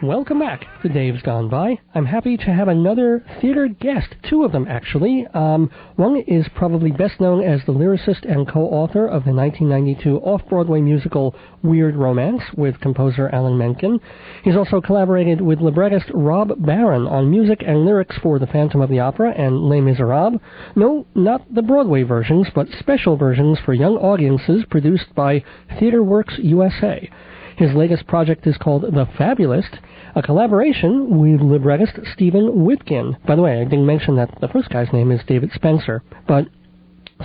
Welcome back to Dave's Gone By. I'm happy to have another theater guest, two of them actually. One is probably best known as the lyricist and co-author of the 1992 off-Broadway musical Weird Romance with composer Alan Menken. He's also collaborated with librettist Rob Barron on music and lyrics for The Phantom of the Opera and Les Miserables. No, not the Broadway versions, but special versions for young audiences produced by TheaterWorks USA. His latest project is called The Fabulist, a collaboration with librettist Stephen Witkin. By the way, I didn't mention that the first guy's name is David Spencer, but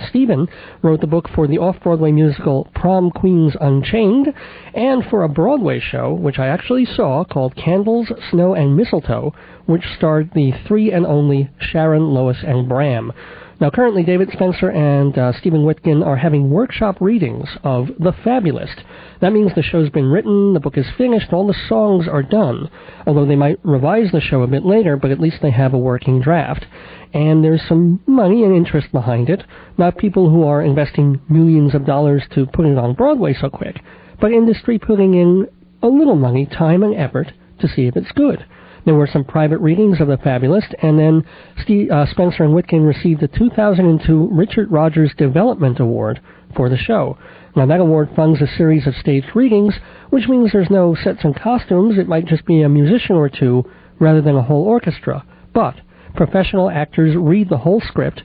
Stephen wrote the book for the off-Broadway musical Prom Queens Unchained, and for a Broadway show, which I actually saw, called Candles, Snow, and Mistletoe, which starred the three and only Sharon, Lois, and Bram. Now, currently, David Spencer and Stephen Witkin are having workshop readings of The Fabulist. That means the show's been written, the book is finished, all the songs are done, although they might revise the show a bit later, but at least they have a working draft. And there's some money and interest behind it, not people who are investing millions of dollars to put it on Broadway so quick, but industry putting in a little money, time, and effort to see if it's good. There were some private readings of The Fabulist, and then Spencer and Witkin received the 2002 Richard Rogers Development Award for the show. Now, that award funds a series of staged readings, which means there's no sets and costumes. It might just be a musician or two rather than a whole orchestra. But professional actors read the whole script,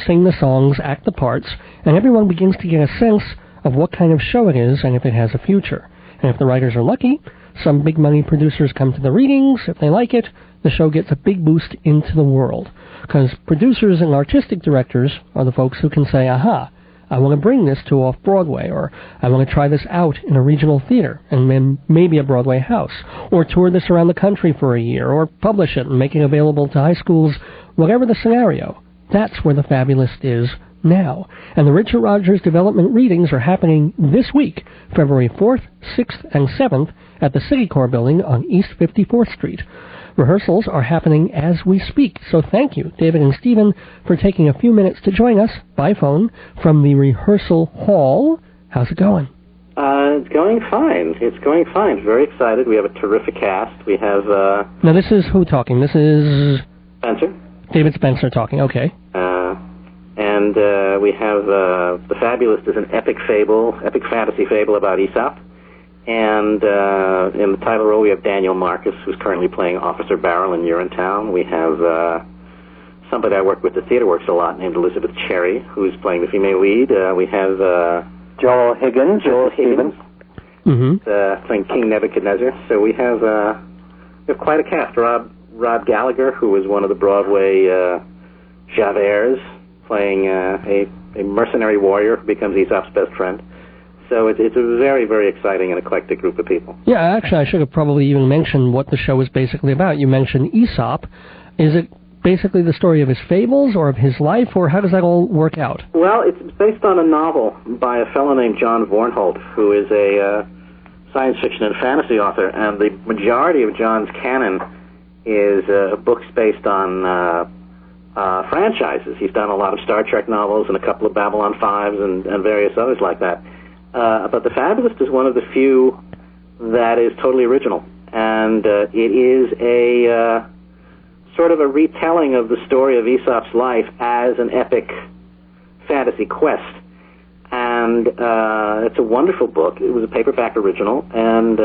sing the songs, act the parts, and everyone begins to get a sense of what kind of show it is and if it has a future. And if the writers are lucky, some big-money producers come to the readings. If they like it, the show gets a big boost into the world. Because producers and artistic directors are the folks who can say, aha, I want to bring this to off-Broadway, or I want to try this out in a regional theater, and then maybe a Broadway house, or tour this around the country for a year, or publish it and make it available to high schools, whatever the scenario. That's where The Fabulist is now. And the Richard Rogers Development Readings are happening this week, February 4th, 6th, and 7th, at the Citicorp Building on East 54th Street. Rehearsals are happening as we speak, so thank you, David and Stephen, for taking a few minutes to join us by phone from the rehearsal hall. How's it going? It's going fine. It's going fine. Very excited. We have a terrific cast. We have... Now, this is who talking? This is... Spencer. David Spencer talking, okay. And we have The Fabulist is an epic fantasy fable about Aesop. And in the title role, we have Daniel Marcus, who's currently playing Officer Barrel in Urinetown. We have somebody I work with at TheaterWorks a lot named Elizabeth Cherry, who's playing the female lead. We have Joel Higgins. Playing King Nebuchadnezzar. So we have quite a cast. Rob Gallagher, who is one of the Broadway Javerts, playing a mercenary warrior who becomes Aesop's best friend. So it's a very, very exciting and eclectic group of people. Yeah, actually, I should have probably even mentioned what the show is basically about. You mentioned Aesop. Is it basically the story of his fables or of his life, or how does that all work out? Well, it's based on a novel by a fellow named John Vornholt, who is a science fiction and fantasy author, and the majority of John's canon is books based on franchises. He's done a lot of Star Trek novels and a couple of Babylon 5s and various others like that. But The Fabulist is one of the few that is totally original, and it is a sort of a retelling of the story of Aesop's life as an epic fantasy quest. And it's a wonderful book. It was a paperback original, and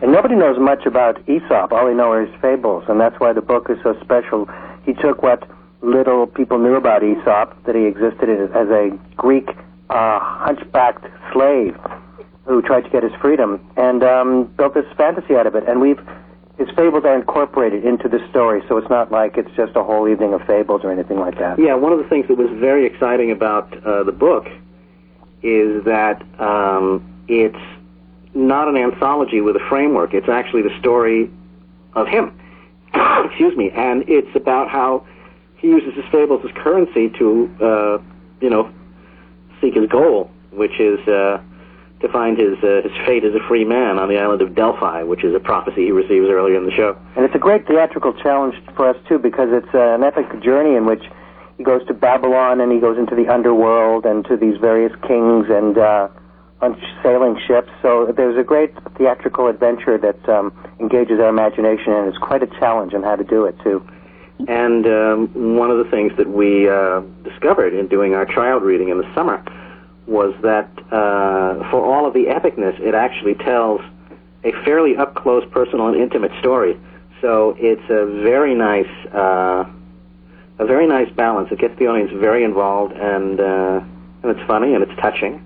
nobody knows much about Aesop. All they know are his fables, and that's why the book is so special. He took what little people knew about Aesop, that he existed as a Greek hunchbacked slave who tried to get his freedom, and built this fantasy out of it. And his fables are incorporated into the story, so it's not like it's just a whole evening of fables or anything like that. Yeah, one of the things that was very exciting about the book is that it's not an anthology with a framework. It's actually the story of him. Excuse me. And it's about how he uses his fables as currency to, seek his goal, which is to find his fate as a free man on the island of Delphi, which is a prophecy he receives earlier in the show. And it's a great theatrical challenge for us, too, because it's an epic journey in which he goes to Babylon and he goes into the underworld and to these various kings and on sailing ships. So there's a great theatrical adventure that engages our imagination, and it's quite a challenge on how to do it, too. And one of the things that we discovered in doing our tryout reading in the summer was that for all of the epicness, it actually tells a fairly up-close, personal, and intimate story. So it's a very nice balance. It gets the audience very involved, and it's funny, and it's touching.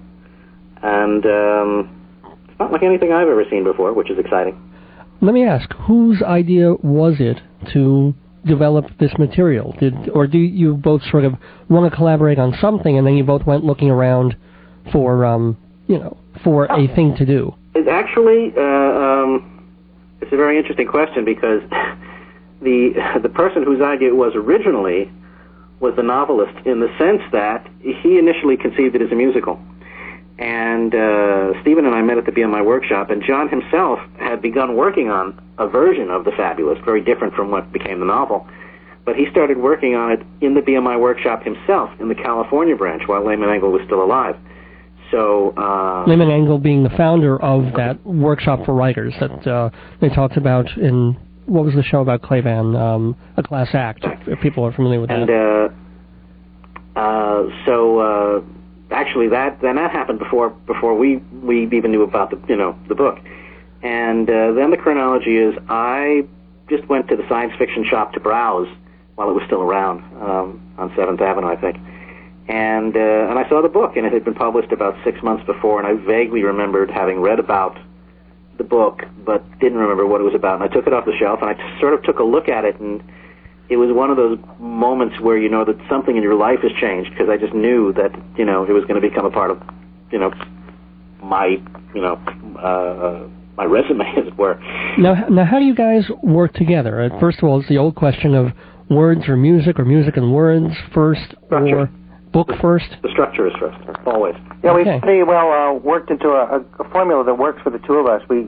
And it's not like anything I've ever seen before, which is exciting. Let me ask, whose idea was it to develop this material? Or do you both sort of want to collaborate on something, and then you both went looking around for a thing to do? It's actually it's a very interesting question, because the person whose idea it was originally was the novelist, in the sense that he initially conceived it as a musical. And Stephen and I met at the BMI workshop, and John himself had begun working on a version of The Fabulist, very different from what became the novel. But he started working on it in the BMI workshop himself, in the California branch, while Lehman Engel was still alive. So Lehman Engel being the founder of that workshop for writers that they talked about in, what was the show about Clayvan, A Class Act, if people are familiar with that. Actually, that happened before we even knew about the book. And then the chronology is, I just went to the science fiction shop to browse while it was still around on 7th Avenue, I think. And I saw the book, and it had been published about 6 months before, and I vaguely remembered having read about the book, but didn't remember what it was about. And I took it off the shelf, and I sort of took a look at it, and it was one of those moments where you know that something in your life has changed, because I just knew that it was going to become a part of my my resume, as it were. Now, how do you guys work together? First of all, it's the old question of words or music and words first, Structure. Or book first? The structure is first, always. Yeah, Okay. we've pretty well worked into a formula that works for the two of us. We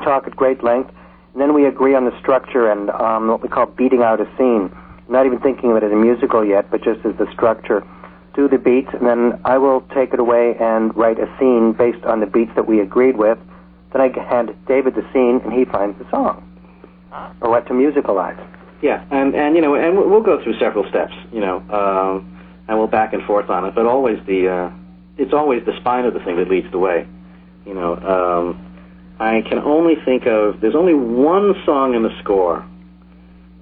talk at great length, and then we agree on the structure and what we call beating out a scene. Not even thinking of it as a musical yet, but just as the structure. Do the beats, and then I will take it away and write a scene based on the beats that we agreed with. Then I hand David the scene, and he finds the song, or what to musicalize. Yeah, and we'll go through several steps, and we'll back and forth on it. But always it's always the spine of the thing that leads the way. I can only think of, there's only one song in the score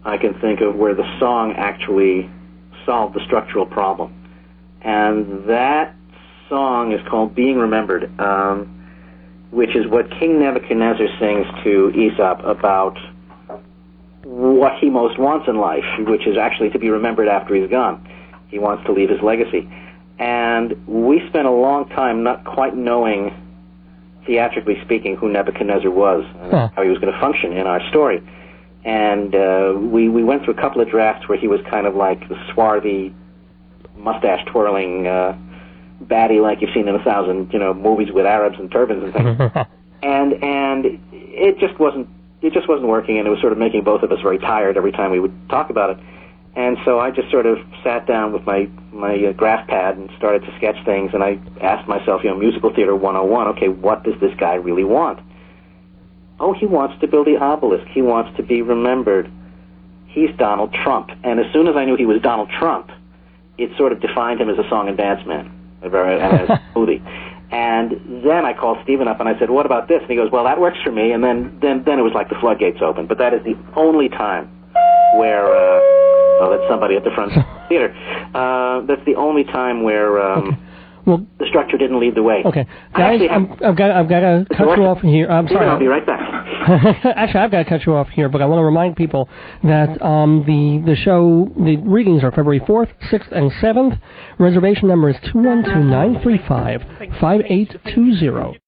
I can think of where the song actually solved the structural problem. And that song is called Being Remembered, which is what King Nebuchadnezzar sings to Aesop about what he most wants in life, which is actually to be remembered after he's gone. He wants to leave his legacy. And we spent a long time not quite knowing, theatrically speaking, who Nebuchadnezzar was and how he was going to function in our story. And we went through a couple of drafts where he was kind of like the swarthy, mustache-twirling baddie like you've seen in 1,000 movies with Arabs and turbans and things. and it just wasn't working, and it was sort of making both of us very tired every time we would talk about it. And so I just sort of sat down with my graph pad and started to sketch things, and I asked myself, musical theater 101, okay, what does this guy really want? Oh, he wants to build the obelisk. He wants to be remembered. He's Donald Trump. And as soon as I knew he was Donald Trump, it sort of defined him as a song and dance man, as a smoothie. And then I called Stephen up and I said, what about this? And he goes, well, that works for me. And then it was like the floodgates opened. But that is the only time where, that's somebody at the front theater. That's the only time where well, the structure didn't lead the way. Okay, guys, I've got to cut you off here. I'm sorry. I'll be right back. Actually, I've got to cut you off here, but I want to remind people that the readings are February 4th, 6th, and 7th. Reservation number is 212-935-5820.